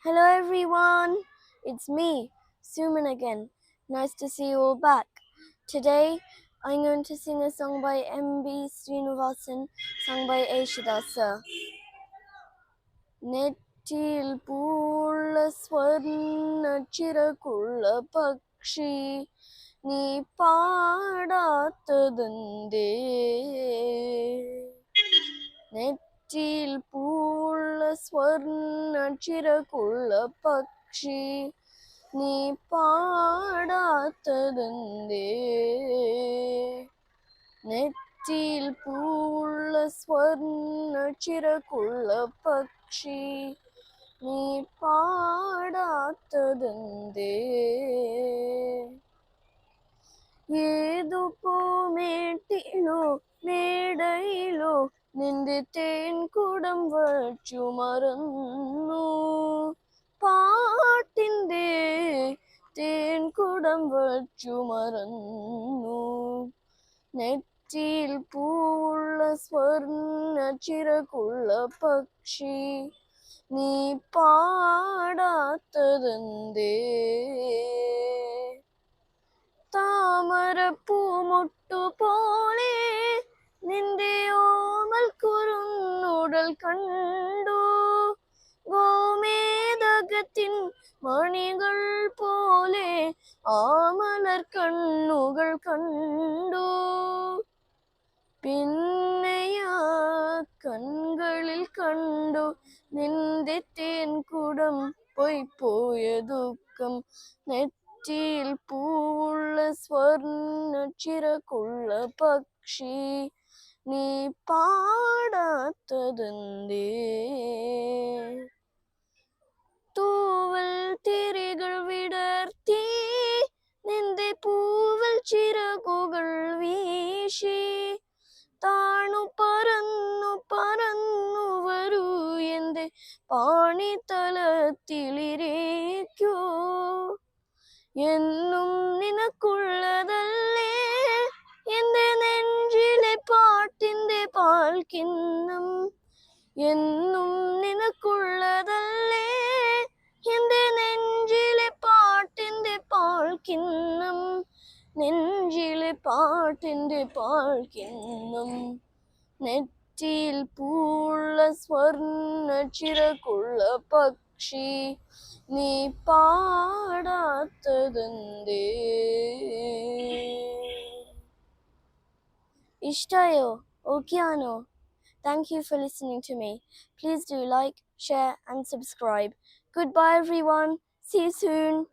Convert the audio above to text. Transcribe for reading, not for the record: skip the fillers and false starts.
Hello everyone, it's me, Suman again. Nice to see you all back. Today I'm going to sing a song by M.B. Srinivasan, sung by Yeshudasa. നെറ്റിയിൽ പൂള്ള സ്വർണ്ണ ചിറകുള്ള പക്ഷി നീ പാടാത്തതെന്തേ നെറ്റിയിൽ പൂള്ള സ്വർണ്ണ ചിറകുള്ള പക്ഷി നീ പാടാത്തതെന്തേ നെറ്റിയിൽ പൂള്ള സ്വർണ്ണ ചിറകുള്ള പക്ഷി നീ പാടാത്തതെന്തേ ഏതു പൂമേട്ടിലോ മേടയിലോ നിന്റെ തേൻകുടം വച്ചു മറന്നു പാട്ടിൻ്റെ തേൻകുടം വച്ചു മറന്നു നെറ്റിയിൽ പൂള്ള സ്വർണ്ണ ചിറകുള്ള പക്ഷി നീ പാടാത്തതെന്തേ താമരപ്പൂമൊട്ടുപോലെ നിന്റെ ഓമൽ കുറുന്നുടൽ കണ്ടു ഗോമേതകത്തിൻ മണികൾ പോലെ ആമലർ കണ്ണുകൾ കണ്ടു പിന്നെയാ കൺകളിൽ കണ്ടു നിന്റെ തേൻകുടം പോയ ദുഃഖം നെറ്റിയിൽ പൂള്ള സ്വർണ്ണ ചിറകുള്ള പക്ഷി നീ പാടാത്തതെന്തേ തൂവൽ തിരികൾ വിടർത്തി നിന്റെ പൂവൽ ചിറകുകൾ വീശി താണു പറന്നു പറന്നു വരൂ എന്റെ പാണിത്തലത്തിലിരിക്കൂ എന്നും നിനക്കുള്ളതല്ലേ എന്റെ നെഞ്ചിലെ പാട്ടിന്റെ പാൽക്കിണ്ണം എന്നും നിനക്കുള്ളതല്ലേ എന്റെ നെഞ്ചിലെ പാട്ടിന്റെ പാൽക്കിണ്ണം നെഞ്ചിലെ പാട്ടിന്റെ പാൽക്കിണ്ണം നെറ്റിയിൽ പൂള്ള സ്വർണ്ണ ചിറകുള്ള പക്ഷി നീ പാടാത്തതെന്തേ ഇഷ്ടായോ ഓക്കെയാണോ Thank you for listening to me. Please do like, share and subscribe. Goodbye everyone. See you soon.